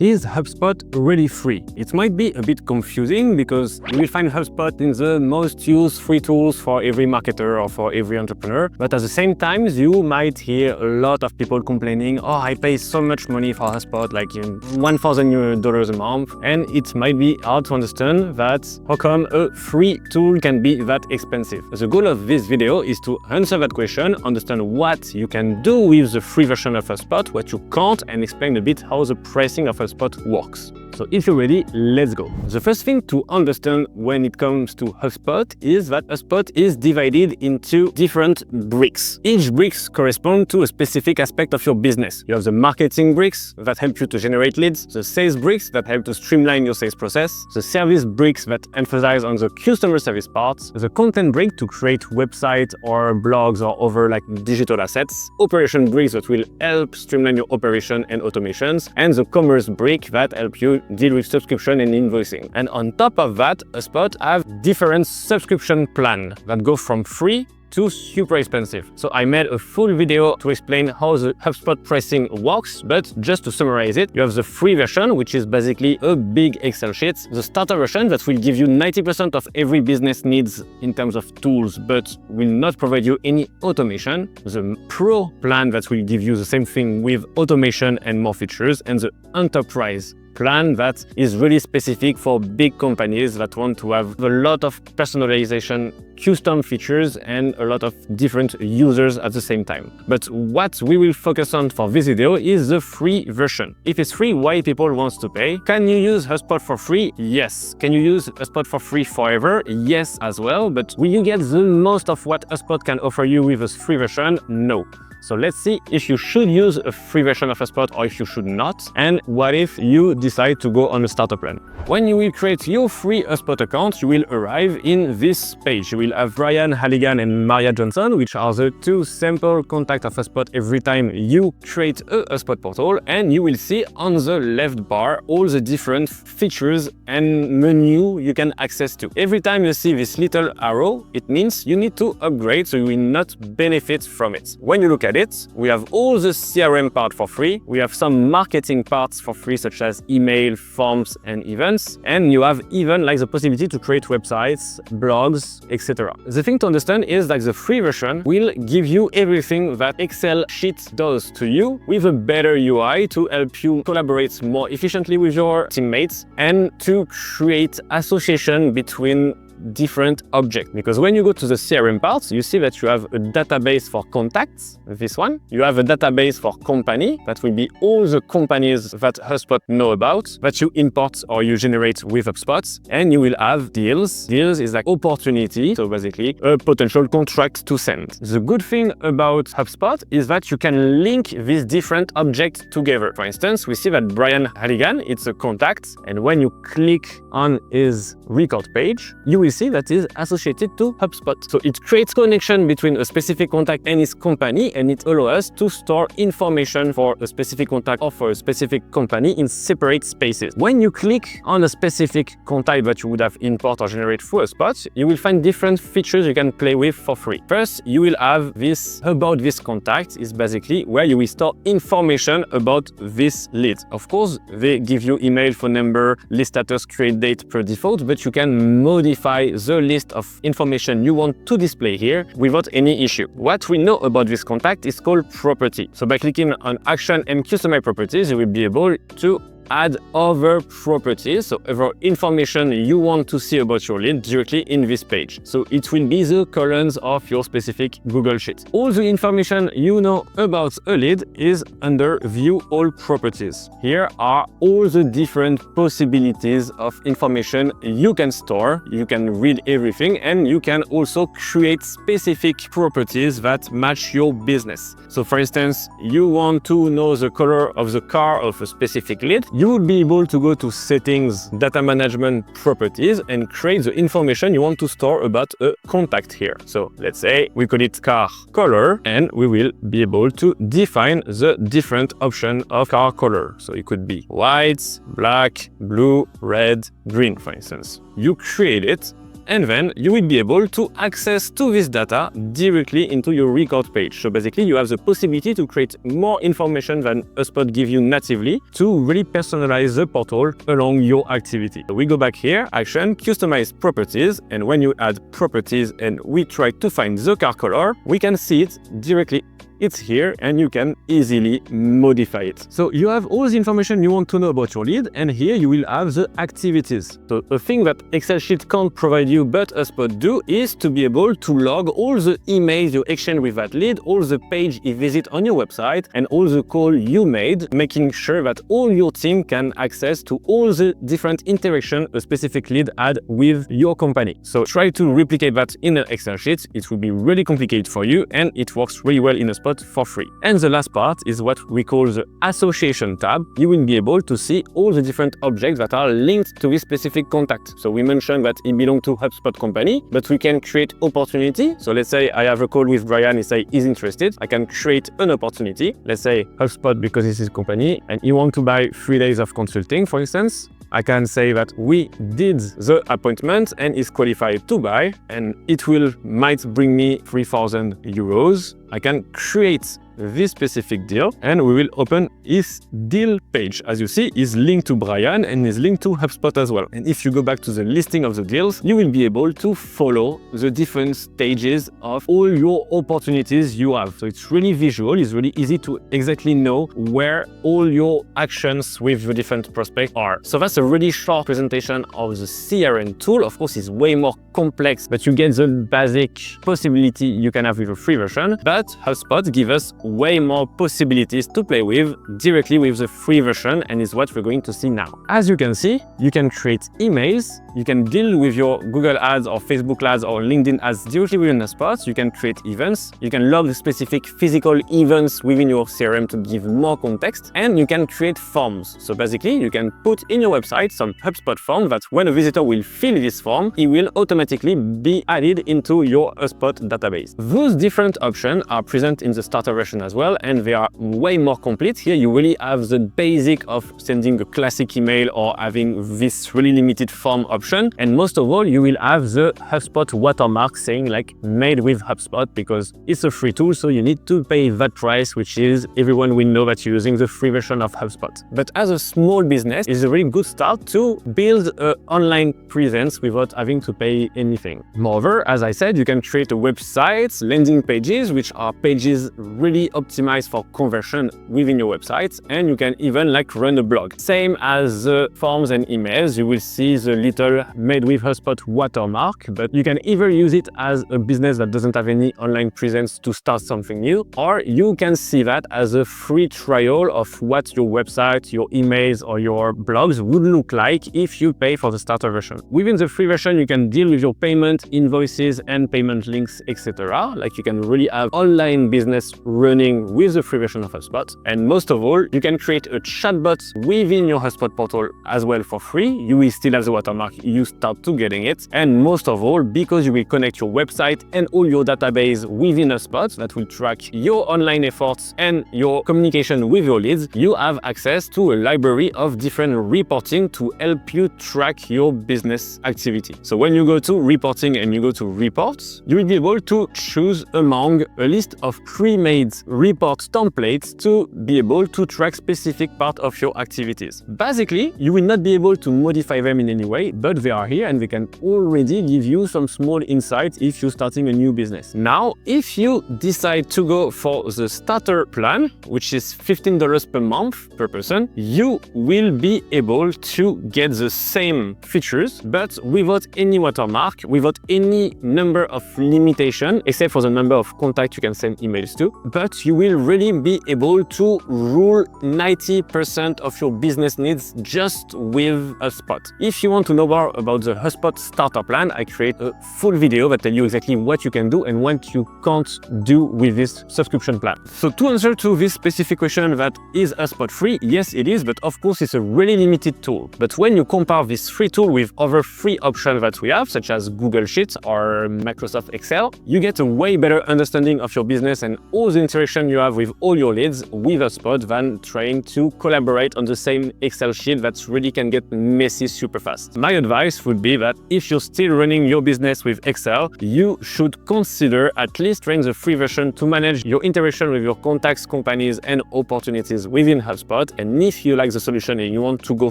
Is HubSpot really free? It might be a bit confusing because you will find HubSpot in the most used free tools for every marketer or for every entrepreneur. But at the same time, you might hear a lot of people complaining, oh, I pay so much money for HubSpot, like $1,000 a month. And it might be hard to understand that how come a free tool can be that expensive. The goal of this video is to answer that question, understand what you can do with the free version of HubSpot, what you can't, and explain a bit how the pricing of HubSpot works. So if you're ready, let's go. The first thing to understand when it comes to HubSpot is that HubSpot is divided into different bricks. Each bricks correspond to a specific aspect of your business. You have the marketing bricks that help you to generate leads, the sales bricks that help to streamline your sales process, the service bricks that emphasize on the customer service parts, the content brick to create websites or blogs or other like digital assets, operation bricks that will help streamline your operation and automations, and the commerce brick that help you deal with subscription and invoicing. And on top of that, HubSpot have different subscription plans that go from free to super expensive. So I made a full video to explain how the HubSpot pricing works, but just to summarize it, you have the free version, which is basically a big Excel sheet, the starter version that will give you 90% of every business needs in terms of tools, but will not provide you any automation, the pro plan that will give you the same thing with automation and more features, and the enterprise plan that is really specific for big companies that want to have a lot of personalization, custom features, and a lot of different users at the same time. But what we will focus on for this video is the free version. If it's free, why people want to pay? Can you use HubSpot for free? Yes. Can you use HubSpot for free forever? Yes as well. But will you get the most of what HubSpot can offer you with a free version? No. So let's see if you should use a free version of HubSpot or if you should not, and what if you decide to go on a starter plan. When you will create your free HubSpot account, you will arrive in this page. You will have Brian Halligan and Maria Johnson, which are the two sample contacts of HubSpot every time you create a HubSpot portal, and you will see on the left bar all the different features and menu you can access to. Every time you see this little arrow, it means you need to upgrade, so you will not benefit from it. When you look at it, we have all the CRM part for free. We have some marketing parts for free, such as email, forms, and events. And you have even like the possibility to create websites, blogs, etc. The thing to understand is that the free version will give you everything that Excel sheet does to you with a better UI to help you collaborate more efficiently with your teammates and to create association between different objects. Because when you go to the CRM parts, you see that you have a database for contacts, this one. You have a database for company, that will be all the companies that HubSpot know about, that you import or you generate with HubSpot. And you will have deals. Deals is like opportunity, so basically a potential contract to send. The good thing about HubSpot is that you can link these different objects together. For instance, we see that Brian Halligan, it's a contact, and when you click on his record page, you will see that is associated to HubSpot. So it creates connection between a specific contact and his company, and it allows us to store information for a specific contact or for a specific company in separate spaces. When you click on a specific contact that you would have import or generate through HubSpot, you will find different features you can play with for free. First, you will have this about this contact is basically where you will store information about this lead. Of course, they give you email, phone number, list status, create date per default, but you can modify the list of information you want to display here without any issue. What we know about this contact is called property. So by clicking on action and customize properties, you will be able to add other properties, so other information you want to see about your lead directly in this page. So it will be the columns of your specific Google Sheet. All the information you know about a lead is under View All Properties. Here are all the different possibilities of information you can store. You can read everything, and you can also create specific properties that match your business. So for instance, you want to know the color of the car of a specific lead. You will be able to go to Settings, Data Management, Properties, and create the information you want to store about a contact here. So let's say we call it car color, and we will be able to define the different option of car color. So it could be white, black, blue, red, green, for instance. You create it, and then you will be able to access to this data directly into your record page. So basically you have the possibility to create more information than HubSpot gives you natively to really personalize the portal along your activity. So we go back here, action, customize properties, and when you add properties and we try to find the car color, we can see it directly. It's here and you can easily modify it. So you have all the information you want to know about your lead, and here you will have the activities. So a thing that Excel sheet can't provide you but HubSpot do is to be able to log all the emails you exchange with that lead, all the page you visit on your website, and all the call you made, making sure that all your team can access to all the different interaction a specific lead had with your company. So try to replicate that in an Excel sheet. It will be really complicated for you and it works really well in HubSpot for free. And the last part is what we call the association tab. You will be able to see all the different objects that are linked to this specific contact. So we mentioned that it belongs to HubSpot company, but we can create opportunity. So let's say I have a call with Brian, he say he's interested. I can create an opportunity. Let's say HubSpot because this is his company and he wants to buy 3 days of consulting, for instance. I can say that we did the appointment and is qualified to buy, and it might bring me 3,000 euros. I can create this specific deal and we will open his deal page. As you see, is linked to Brian and is linked to HubSpot as well. And if you go back to the listing of the deals, you will be able to follow the different stages of all your opportunities you have. So it's really visual, it's really easy to exactly know where all your actions with the different prospects are. So that's a really short presentation of the CRM tool. Of course, it's way more complex, but you get the basic possibility you can have with a free version. But HubSpot gives us way more possibilities to play with directly with the free version, and is what we're going to see now. As you can see, you can create emails, you can deal with your Google ads or Facebook ads or LinkedIn ads directly within HubSpot, you can create events, you can log the specific physical events within your CRM to give more context, and you can create forms. So basically, you can put in your website some HubSpot form that when a visitor will fill this form, it will automatically be added into your HubSpot database. Those different options are present in the starter version as well, and they are way more complete. Here you really have the basic of sending a classic email or having this really limited form option, and most of all you will have the HubSpot watermark saying like made with HubSpot, because it's a free tool, so you need to pay that price, which is everyone will know that you're using the free version of HubSpot. But as a small business, it's a really good start to build an online presence without having to pay anything. Moreover, as I said, you can create a website, landing pages, which are pages really optimized for conversion within your website, and you can even like run a blog. Same as the forms and emails, you will see the little made with HubSpot watermark, but you can either use it as a business that doesn't have any online presence to start something new, or you can see that as a free trial of what your website, your emails or your blogs would look like if you pay for the starter version. Within the free version, you can deal with your payment, invoices and payment links, etc. Like you can really have online business running with the free version of HubSpot. And most of all, you can create a chatbot within your HubSpot portal as well for free. You will still have the watermark, you start to getting it. And most of all, because you will connect your website and all your database within HubSpot that will track your online efforts and your communication with your leads, you have access to a library of different reporting to help you track your business activity. So when you go to reporting and you go to reports, you will be able to choose among a list of pre-made report templates to be able to track specific part of your activities. Basically, you will not be able to modify them in any way, but they are here and they can already give you some small insights if you're starting a new business. Now, if you decide to go for the starter plan, which is $15 per month per person, you will be able to get the same features, but without any watermark, without any number of limitation, except for the number of contacts you can send emails to. But you will really be able to rule 90% of your business needs just with HubSpot. If you want to know more about the HubSpot starter plan, I create a full video that tells you exactly what you can do and what you can't do with this subscription plan. So to answer to this specific question, that is HubSpot free? Yes, it is, but of course it's a really limited tool. But when you compare this free tool with other free options that we have, such as Google Sheets or Microsoft Excel, you get a way better understanding of of your business and all the interaction you have with all your leads with HubSpot than trying to collaborate on the same Excel sheet that really can get messy super fast. My advice would be that if you're still running your business with Excel, you should consider at least trying the free version to manage your interaction with your contacts, companies, and opportunities within HubSpot. And if you like the solution and you want to go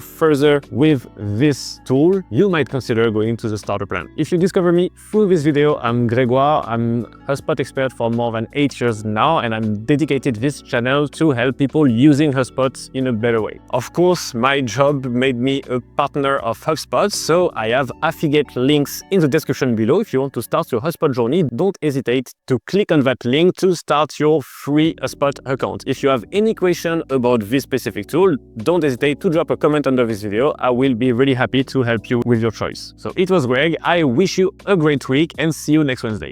further with this tool, you might consider going to the starter plan. If you discover me through this video, I'm Grégoire. I'm HubSpot expert for more than 8 years now, and I'm dedicated this channel to help people using HubSpot in a better way. Of course, my job made me a partner of HubSpot, so I have affiliate links in the description below. If you want to start your HubSpot journey, don't hesitate to click on that link to start your free HubSpot account. If you have any question about this specific tool, don't hesitate to drop a comment under this video. I will be really happy to help you with your choice. So it was Greg. I wish you a great week and see you next Wednesday.